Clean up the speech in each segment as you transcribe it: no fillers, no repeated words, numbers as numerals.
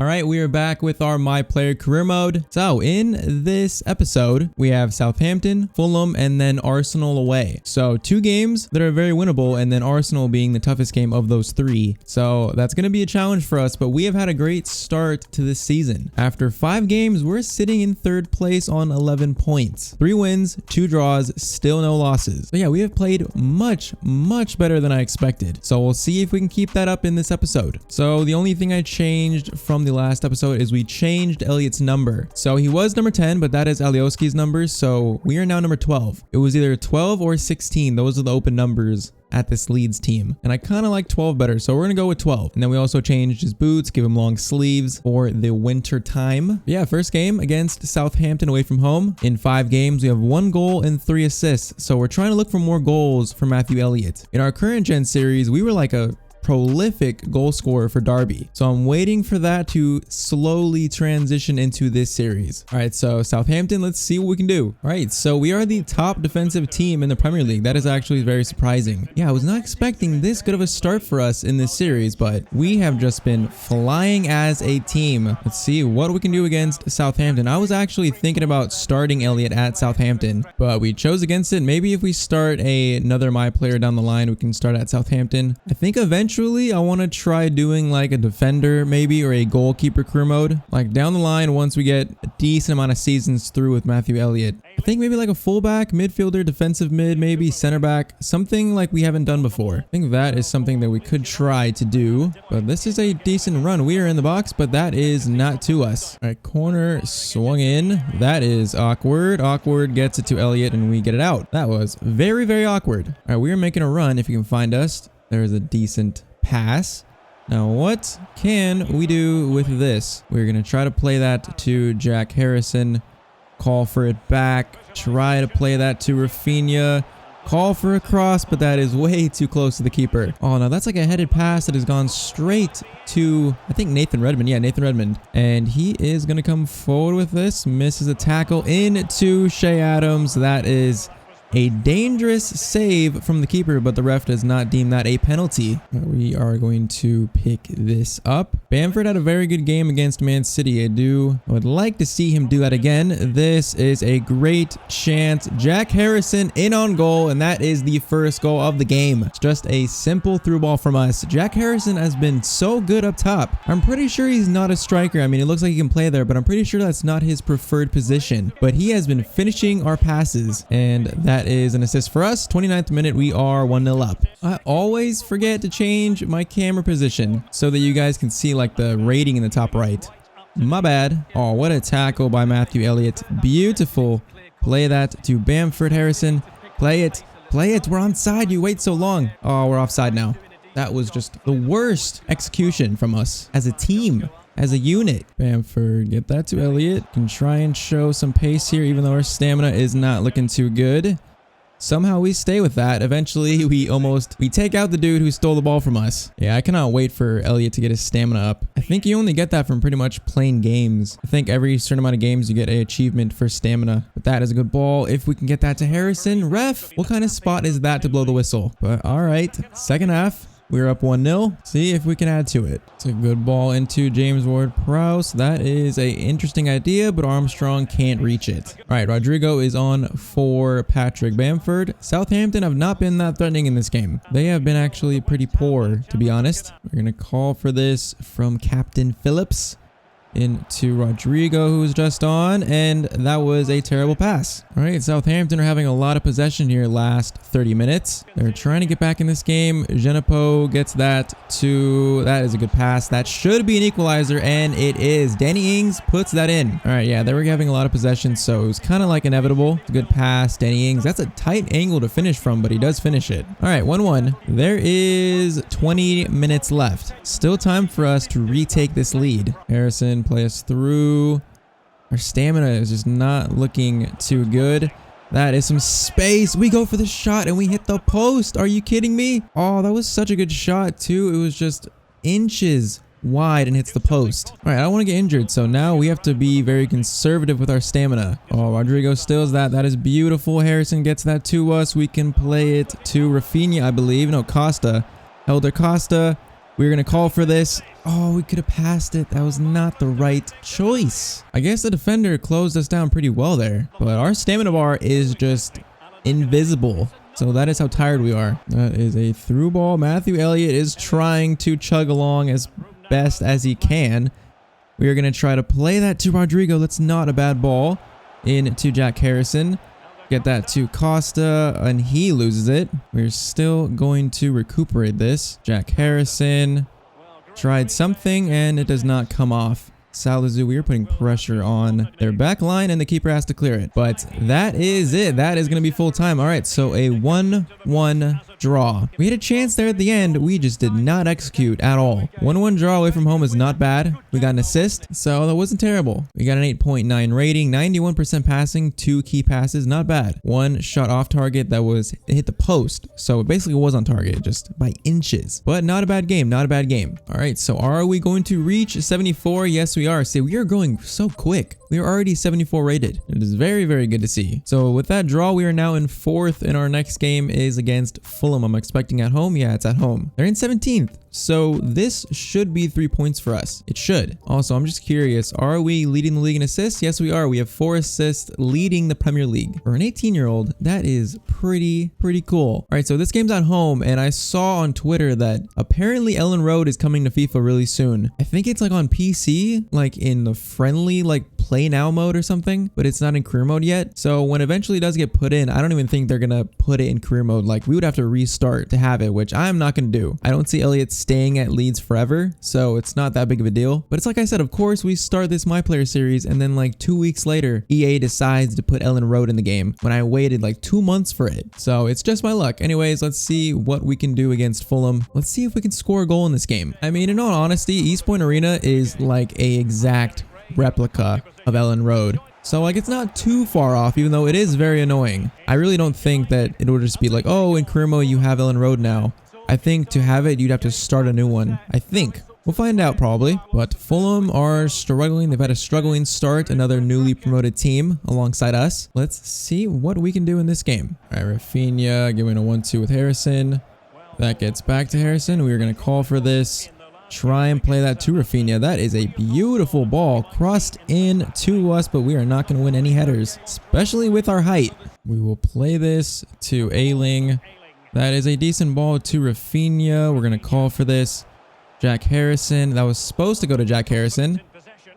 All right, we are back with our My Player career mode. So in this episode, we have Southampton, Fulham, and then Arsenal away. So 2 games that are very winnable, and then Arsenal being the toughest game of those 3. So that's going to be a challenge for us, but we have had a great start to this season. After 5 games, we're sitting in 3rd place on 11 points. 3 wins, 2 draws, still no losses. So yeah, we have played much better than I expected. So we'll see if we can keep that up in this episode. So the only thing I changed from the last episode is we changed Elliott's number. So he was number 10, but that is Alioski's number. So we are now number 12. It was either 12 or 16. Those are the open numbers at this Leeds team. And I kind of like 12 better. So we're going to go with 12. And then we also changed his boots, give him long sleeves for the winter time. Yeah, first game against Southampton away from home. In 5 games, we have 1 goal and 3 assists. So we're trying to look for more goals for Mathew Elliott. In our current gen series, we were like a prolific goal scorer for Derby. So I'm waiting for that to slowly transition into this series. All right, so Southampton, let's see what we can do. All right, so we are the top defensive team in the Premier League. That is actually very surprising. Yeah, I was not expecting this good of a start for us in this series, but we have just been flying as a team. Let's see what we can do against Southampton. I was actually thinking about starting Elliott at Southampton, but we chose against it. Maybe if we start another My Player down the line, we can start at Southampton. I think eventually I want to try doing like a defender maybe, or a goalkeeper career mode. Like down the line, once we get a decent amount of seasons through with Mathew Elliott. I think maybe like a fullback, midfielder, defensive mid, maybe center back, something like we haven't done before. I think that is something that we could try to do, but this is a decent run. We are in the box, but that is not to us. All right, corner swung in. That is awkward. Awkward gets it to Elliott and we get it out. That was very awkward. All right, we are making a run if you can find us. There's a decent pass. Now what can we do with this? We're going to try to play that to Jack Harrison. Call for it back. Try to play that to Rafinha. Call for a cross, but that is way too close to the keeper. Oh no, that's like a headed pass that has gone straight to, I think, Nathan Redmond. Yeah, Nathan Redmond. And he is going to come forward with this. Misses a tackle into Shea Adams. That is a dangerous save from the keeper, but the ref does not deem that a penalty. We are going to pick this up. Bamford had a very good game against Man City. I would like to see him do that again. This is a great chance. Jack Harrison in on goal, and that is the first goal of the game. It's just a simple through ball from us. Jack Harrison has been so good up top. I'm pretty sure he's not a striker. I mean, it looks like he can play there, but I'm pretty sure that's not his preferred position. But he has been finishing our passes, and that is an assist for us. 29th minute, we are 1-0 up. I always forget to change my camera position so that you guys can see like the rating in the top right. My bad. Oh, what a tackle by Mathew Elliott. Beautiful. Play that to Bamford Harrison. Play it. Play it. We're onside. You wait so long. Oh, we're offside now. That was just the worst execution from us as a team. As a unit. Bamford, get that to Elliott. Can try and show some pace here, even though our stamina is not looking too good. Somehow we stay with that. Eventually, we take out the dude who stole the ball from us. Yeah, I cannot wait for Elliott to get his stamina up. I think you only get that from pretty much playing games. I think every certain amount of games you get an achievement for stamina. But that is a good ball. If we can get that to Harrison. Ref, what kind of spot is that to blow the whistle? But all right, second half. We're up 1-0. See if we can add to it. It's a good ball into James Ward-Prowse. That is an interesting idea, but Armstrong can't reach it. All right, Rodrigo is on for Patrick Bamford. Southampton have not been that threatening in this game. They have been actually pretty poor, to be honest. We're going to call for this from Captain Phillips. Into Rodrigo, who's just on, and that was a terrible pass. All right, Southampton are having a lot of possession here last 30 minutes. They're trying to get back in this game. Genepo gets that is a good pass. That should be an equalizer, and it is. Danny Ings puts that in. All right, yeah, they were having a lot of possession, so it was kind of like inevitable. It's a good pass, Danny Ings. That's a tight angle to finish from, but he does finish it. All right, 1-1. There is 20 minutes left. Still time for us to retake this lead. Harrison play us through. Our stamina is just not looking too good. That is some space. We go for the shot and we hit the post. Are you kidding me? Oh, that was such a good shot too. It was just inches wide and hits the post. All right, I don't want to get injured, so now we have to be very conservative with our stamina. Oh, Rodrigo steals that. That is beautiful. Harrison gets that to us. We can play it to Rafinha, I believe. No, Costa. Helder Costa. We're going to call for this. Oh, we could have passed it. That was not the right choice. I guess the defender closed us down pretty well there. But our stamina bar is just invisible. So that is how tired we are. That is a through ball. Mathew Elliott is trying to chug along as best as he can. We are going to try to play that to Rodrigo. That's not a bad ball. Into Jack Harrison. Get that to Costa, and he loses it. We're still going to recuperate this. Jack Harrison tried something, and it does not come off. Salazu, we are putting pressure on their back line, and the keeper has to clear it. But that is it. That is going to be full time. All right, so a 1-1 draw. We had a chance there at the end. We just did not execute at all. 1-1 draw away from home is not bad. We got an assist, so that wasn't terrible. We got an 8.9 rating, 91% passing, 2 key passes, not bad. 1 shot off target that was hit the post, so it basically was on target just by inches. But not a bad game, not a bad game. All right, so are we going to reach 74? Yes, we are. See, we are going so quick. We are already 74 rated. It is very, very good to see. So with that draw, we are now in 4th, and our next game is against Fulham. I'm expecting at home. Yeah, it's at home. They're in 17th. So this should be 3 points for us. It should. Also, I'm just curious, are we leading the league in assists? Yes, we are. We have 4 assists leading the Premier League. For an 18-year-old, that is pretty cool. All right, so this game's at home, and I saw on Twitter that apparently Ellen Road is coming to FIFA really soon. I think it's like on PC, like in the friendly, like play now mode or something, but it's not in career mode yet. So when eventually it does get put in, I don't even think they're gonna put it in career mode. Like we would have to restart to have it, which I'm not gonna do. I don't see Elliott staying at Leeds forever, so it's not that big of a deal. But it's like I said, of course we start this My Player series, and then like 2 weeks later, EA decides to put Ellen Road in the game when I waited like 2 months for it. So it's just my luck. Anyways, let's see what we can do against Fulham. Let's see if we can score a goal in this game. I mean, in all honesty, East Point Arena is like a exact replica of Ellen Road. So like it's not too far off, even though it is very annoying. I really don't think that it will just be like, oh, in career mode you have Ellen Road now. I think to have it, you'd have to start a new one. I think. We'll find out probably. But Fulham are struggling. They've had a struggling start. Another newly promoted team alongside us. Let's see what we can do in this game. All right, Rafinha giving a 1-2 with Harrison. That gets back to Harrison. We are going to call for this. Try and play that to Rafinha. That is a beautiful ball crossed in to us, but we are not going to win any headers, especially with our height. We will play this to Ayling. That is a decent ball to Rafinha. We're going to call for this. Jack Harrison. That was supposed to go to Jack Harrison.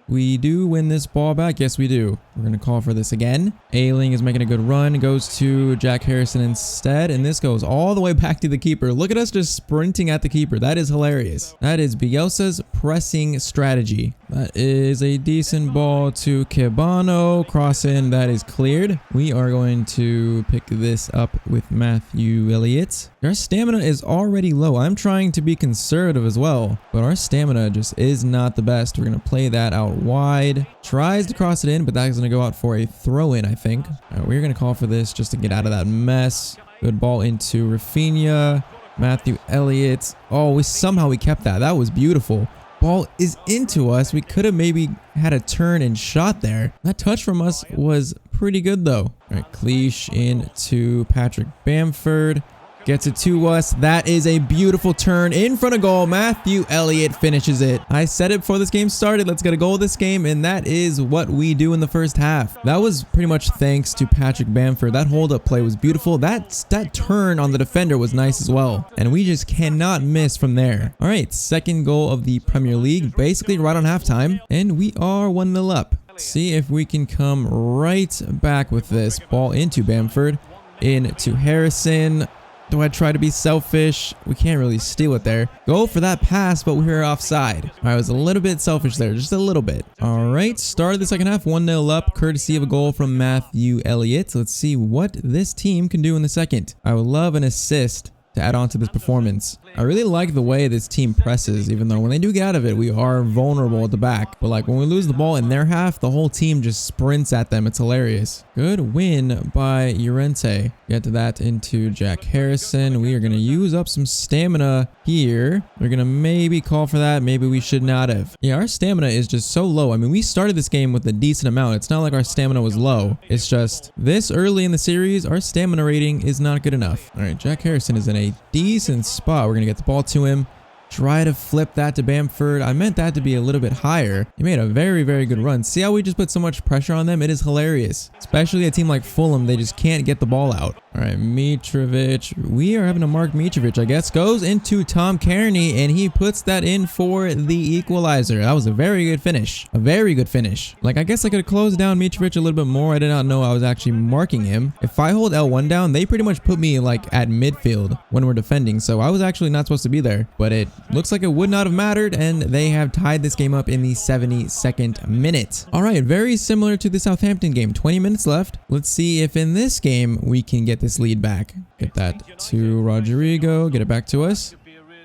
We do win this ball back. Yes, we do. We're going to call for this again. Ayling is making a good run. Goes to Jack Harrison instead. And this goes all the way back to the keeper. Look at us just sprinting at the keeper. That is hilarious. That is Bielsa's pressing strategy. That is a decent ball to Cabano. Cross in. That is cleared. We are going to pick this up with Mathew Elliott. Our stamina is already low. I'm trying to be conservative as well, but our stamina just is not the best. We're going to play that out wide. Tries to cross it in, but that's going to go out for a throw-in, I think. All right, we're going to call for this just to get out of that mess. Good ball into Rafinha. Mathew Elliott. Oh, somehow we kept that. That was beautiful. Ball is into us. We could have maybe had a turn and shot there. That touch from us was pretty good, though. All right, Cleash into Patrick Bamford. Gets it to us. That is a beautiful turn in front of goal. Mathew Elliott finishes it. I said it before this game started. Let's get a goal this game, and that is what we do in the first half. That was pretty much thanks to Patrick Bamford. That hold-up play was beautiful. That turn on the defender was nice as well, and we just cannot miss from there. All right, second goal of the Premier League, basically right on halftime, and we are 1-0 up. See if we can come right back with this. Ball into Bamford, into Harrison. Do I try to be selfish? We can't really steal it there. Go for that pass, but we're offside. I was a little bit selfish there, just a little bit. All right, start of the second half, 1-0 up, courtesy of a goal from Mathew Elliott. Let's see what this team can do in the second. I would love an assist to add on to this performance. I really like the way this team presses, even though when they do get out of it, we are vulnerable at the back. But like when we lose the ball in their half, the whole team just sprints at them. It's hilarious. Good win by Llorente. Get to that into Jack Harrison. We are going to use up some stamina here. We're going to maybe call for that. Maybe we should not have. Yeah, our stamina is just so low. I mean, we started this game with a decent amount. It's not like our stamina was low. It's just this early in the series, our stamina rating is not good enough. All right, Jack Harrison is in a decent spot. We're going to get the ball to him. Try to flip that to Bamford. I meant that to be a little bit higher. He made a very, very good run. See how we just put so much pressure on them? It is hilarious. Especially a team like Fulham, they just can't get the ball out. All right, Mitrovic. We are having to mark Mitrovic, I guess. Goes into Tom Kearney, and he puts that in for the equalizer. That was a very good finish. A very good finish. Like, I guess I could have closed down Mitrovic a little bit more. I did not know I was actually marking him. If I hold L1 down, they pretty much put me, like, at midfield when we're defending. So I was actually not supposed to be there. But it looks like it would not have mattered, and they have tied this game up in the 72nd minute. All right, very similar to the Southampton game. 20 minutes left. Let's see if in this game we can get this lead back. Get that to Rodrigo. Get it back to us.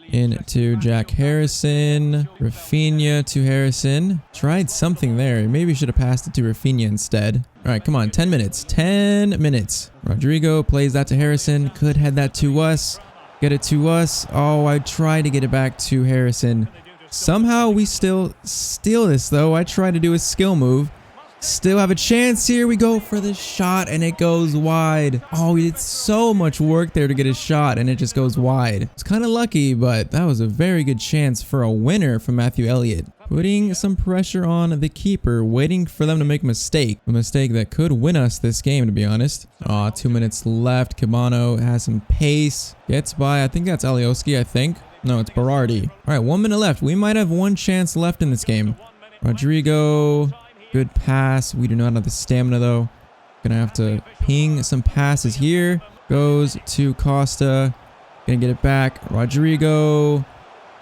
Into Jack Harrison. Rafinha to Harrison. Tried something there. Maybe should have passed it to Rafinha instead. All right, come on. 10 minutes. 10 minutes. Rodrigo plays that to Harrison. Could head that to us. Get it to us. Oh, I tried to get it back to Harrison. Somehow we still steal this, though. I tried to do a skill move. Still have a chance here. We go for the shot, and it goes wide. Oh, we did so much work there to get a shot, and it just goes wide. It's kind of lucky, but that was a very good chance for a winner from Mathew Elliott. Putting some pressure on the keeper, waiting for them to make a mistake. A mistake that could win us this game, to be honest. Aw, 2 minutes left. Cabano has some pace. Gets by. I think that's Alioski, I think. No, it's Berardi. All right, 1 minute left. We might have one chance left in this game. Rodrigo. Good pass. We do not have the stamina, though. Gonna have to ping some passes here. Goes to Costa. Gonna get it back. Rodrigo.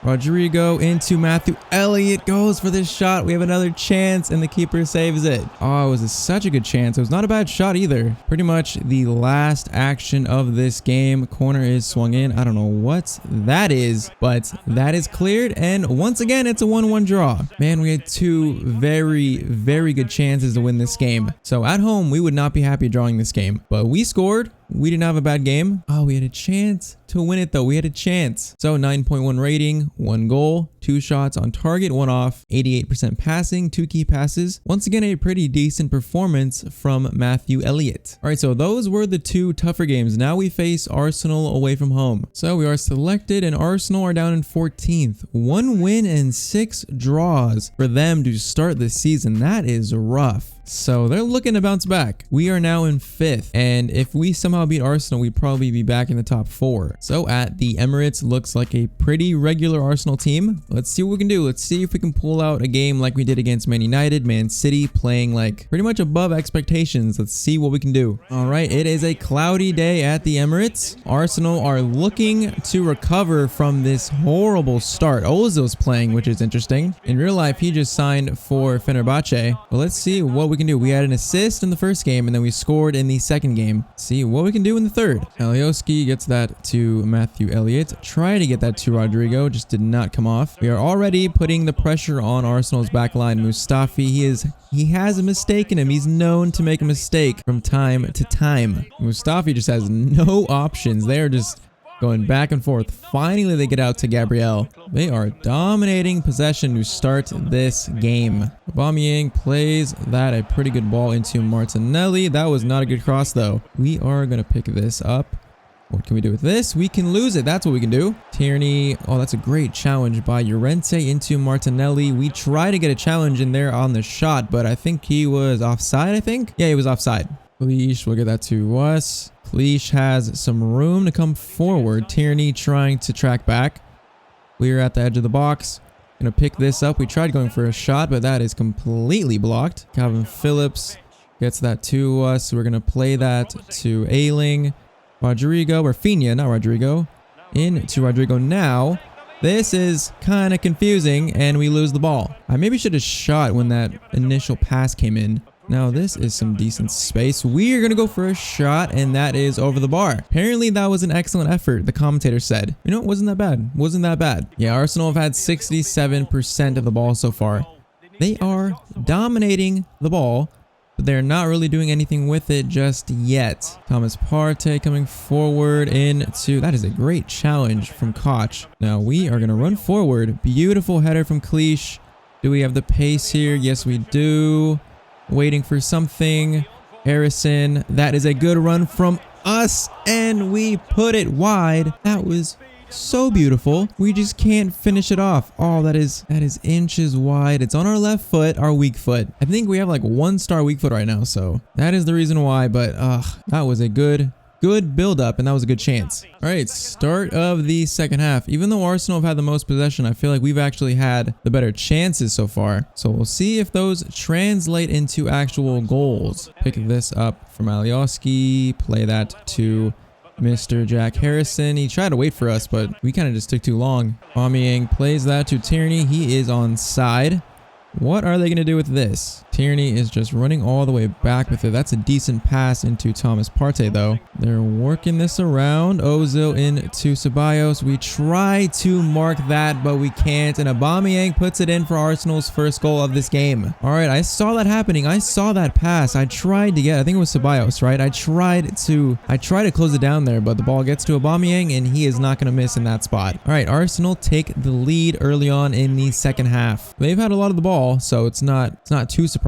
Rodrigo into Mathew Elliott. Goes for this shot. We have another chance, and the keeper saves it. Oh, it was such a good chance. It was not a bad shot either. Pretty much the last action of this game. Corner is swung in. I don't know what that is, but that is cleared. And once again, it's a 1-1 draw. Man, we had two very, very good chances to win this game. So at home, we would not be happy drawing this game, but we scored. We didn't have a bad game. Oh, we had a chance to win it, though. We had a chance. So 9.1 rating, 1 goal, 2 shots on target, 1 off, 88% passing, 2 key passes. Once again, a pretty decent performance from Mathew Elliott. All right, so those were the 2 tougher games. Now we face Arsenal away from home. So we are selected, and Arsenal are down in 14th. 1 win and 6 draws for them to start the season. That is rough. So they're looking to bounce back. We are now in 5th, and if we somehow beat Arsenal, we'd probably be back in the top 4. So at the Emirates, looks like a pretty regular Arsenal team. Let's see what we can do. Let's see if we can pull out a game like we did against Man United, Man City, playing like pretty much above expectations. Let's see what we can do. All right, it is a cloudy day at the Emirates. Arsenal are looking to recover from this horrible start. Ozil's playing, which is interesting. In real life, he just signed for Fenerbahce. But let's see what we can do. We had an assist in the first game, and then we scored in the second game. See what we can do in the third. Alioski gets that to Mathew Elliott. Try to get that to Rodrigo, just did not come off. We are already putting the pressure on Arsenal's backline. Mustafi, he has a mistake in him. He's known to make a mistake from time to time. Mustafi just has no options. They are just going back and forth. Finally, they get out to Gabriel. They are dominating possession to start this game. Aubameyang plays that a pretty good ball into Martinelli. That was not a good cross, though. We are going to pick this up. What can we do with this? We can lose it. That's what we can do. Tierney. Oh, that's a great challenge by Llorente into Martinelli. We try to get a challenge in there on the shot, but I think he was offside, I think. Yeah, he was offside. Cleach will get that to us. Cleach has some room to come forward. Tierney trying to track back. We're at the edge of the box. Gonna pick this up. We tried going for a shot, but that is completely blocked. Calvin Phillips gets that to us. We're gonna play that to Ayling. Rodrigo, or Rafinha, not Rodrigo. Into Rodrigo now. This is kind of confusing, and we lose the ball. I maybe should have shot when that initial pass came in. Now this is some decent space. We are going to go for a shot, and that is over the bar. Apparently that was an excellent effort, the commentator said. You know, it wasn't that bad. Wasn't that bad. Yeah, Arsenal have had 67% of the ball so far. They are dominating the ball, but they're not really doing anything with it just yet. Thomas Partey coming forward into... That is a great challenge from Koch. Now we are going to run forward. Beautiful header from Cleach. Do we have the pace here? Yes, we do. Waiting for something. Harrison. That is a good run from us, and we put it wide. That was So beautiful. We just can't finish it off. Oh, that is inches wide. It's on our left foot, our weak foot. I think we have like 1-star weak foot right now, so that is the reason why. But that was a good build up, and that was a good chance. All right, start of the second half. Even though Arsenal have had the most possession, I feel like we've actually had the better chances so far. So we'll see if those translate into actual goals. Pick this up from Alioski, play that to Mr. Jack Harrison. He tried to wait for us, but we kind of just took too long. Aubameyang plays that to Tierney. He is on side. What are they going to do with this? Tierney is just running all the way back with it. That's a decent pass into Thomas Partey, though. They're working this around. Ozil into Ceballos. We try to mark that, but we can't. And Aubameyang puts it in for Arsenal's first goal of this game. All right, I saw that happening. I saw that pass. I tried to get, I think it was Ceballos, right? I tried to close it down there, but the ball gets to Aubameyang, and he is not going to miss in that spot. All right, Arsenal take the lead early on in the second half. They've had a lot of the ball, so it's not too surprising.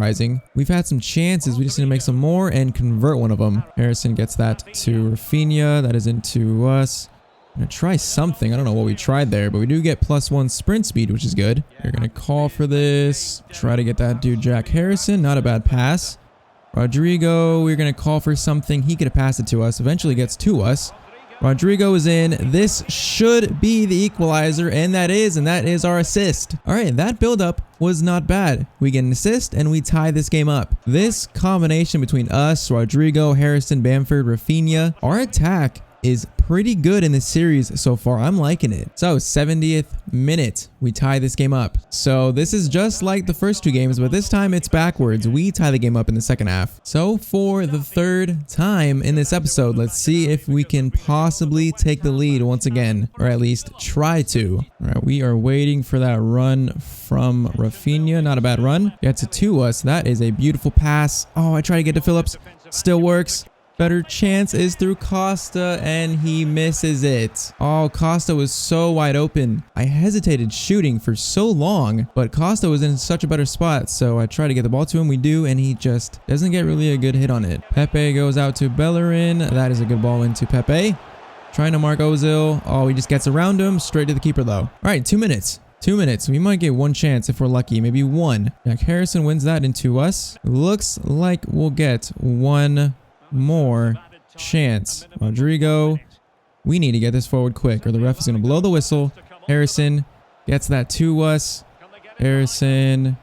We've had some chances. We just need to make some more and convert one of them. Harrison gets that to Rafinha. That is into us. I'm gonna try something. I don't know what we tried there, but we do get +1 sprint speed, which is good. You're gonna call for this. Try to get that dude Jack Harrison. Not a bad pass. Rodrigo, we're gonna call for something. He could have passed it to us. Eventually gets to us. Rodrigo is in. This should be the equalizer, and that is our assist. All right, that build-up was not bad. We get an assist, and we tie this game up. This combination between us, Rodrigo, Harrison, Bamford, Rafinha, our attack is pretty good in this series so far. I'm liking it. So 70th minute, we tie this game up. So this is just like the first two games, but this time it's backwards. We tie the game up in the second half. So for the third time in this episode, let's see if we can possibly take the lead once again, or at least try to. All right, we are waiting for that run from Rafinha. Not a bad run. Gets it to us. That is a beautiful pass. Oh, I try to get to Phillips. Still works. Better chance is through Costa, and he misses it. Oh, Costa was so wide open. I hesitated shooting for so long, but Costa was in such a better spot, so I try to get the ball to him. We do, and he just doesn't get really a good hit on it. Pepe goes out to Bellerin. That is a good ball into Pepe. Trying to mark Ozil. Oh, he just gets around him. Straight to the keeper, though. All right, 2 minutes. 2 minutes. We might get one chance if we're lucky. Maybe one. Jack Harrison wins that into us. Looks like we'll get one more chance. Rodrigo, we need to get this forward quick, or the ref is going to blow the whistle. Harrison gets that to us. Harrison,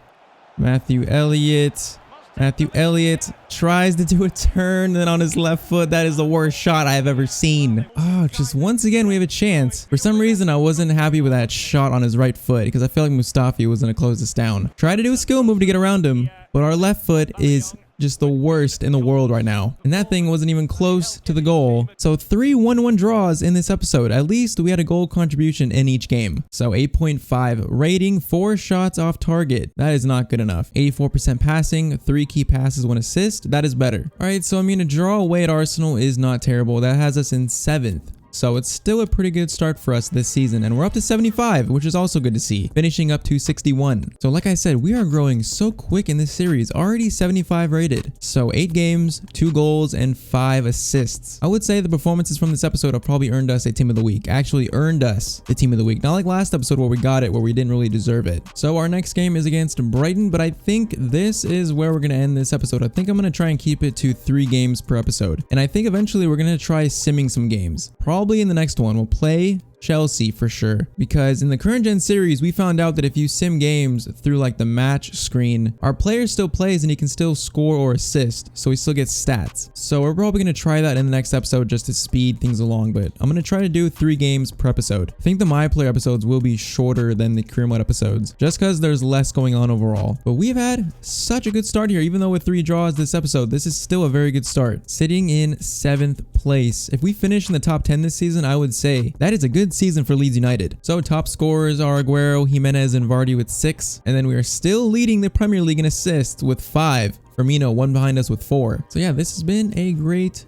Mathew Elliott. Mathew Elliott tries to do a turn, then on his left foot. That is the worst shot I have ever seen. Oh, just once again, we have a chance. For some reason, I wasn't happy with that shot on his right foot because I feel like Mustafi was going to close this down. Try to do a skill move to get around him, but our left foot is just the worst in the world right now. And that thing wasn't even close to the goal. So 3 1-1 draws in this episode. At least we had a goal contribution in each game. So 8.5 rating, 4 shots off target. That is not good enough. 84% passing, 3 key passes, 1 assist. That is better. All right, so I mean, a draw away at Arsenal is not terrible. That has us in 7th. So it's still a pretty good start for us this season, and we're up to 75, which is also good to see, finishing up to 61. So like I said, we are growing so quick in this series, already 75 rated. So 8 games, 2 goals, and 5 assists. I would say the performances from this episode have probably earned us a team of the week, actually earned us the team of the week. Not like last episode where we got it, where we didn't really deserve it. So our next game is against Brighton, but I think this is where we're going to end this episode. I think I'm going to try and keep it to 3 games per episode. And I think eventually we're going to try simming some games. Probably in the next one, we'll play Chelsea for sure, because in the current gen series we found out that if you sim games through like the match screen, our player still plays and he can still score or assist, so he still gets stats. So we're probably going to try that in the next episode just to speed things along, but I'm going to try to do 3 games per episode. I think the My Player episodes will be shorter than the career mode episodes just because there's less going on overall. But we've had such a good start here. Even though with 3 draws this episode, this is still a very good start, sitting in 7th place. If we finish in the top 10 this season, I would say that is a good season for Leeds United. So top scorers are Aguero, Jimenez, and Vardy with 6, and then we are still leading the Premier League in assists with 5. Firmino, 1 behind us with 4. So yeah, this has been a great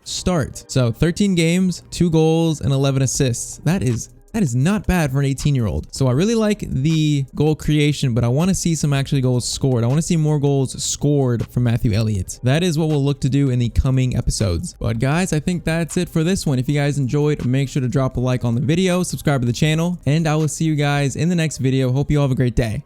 start. So 13 games, 2 goals, and 11 assists. That is That is not bad for an 18-year-old. So I really like the goal creation, but I want to see some actually goals scored. I want to see more goals scored from Mathew Elliott. That is what we'll look to do in the coming episodes. But guys, I think that's it for this one. If you guys enjoyed, make sure to drop a like on the video, subscribe to the channel, and I will see you guys in the next video. Hope you all have a great day.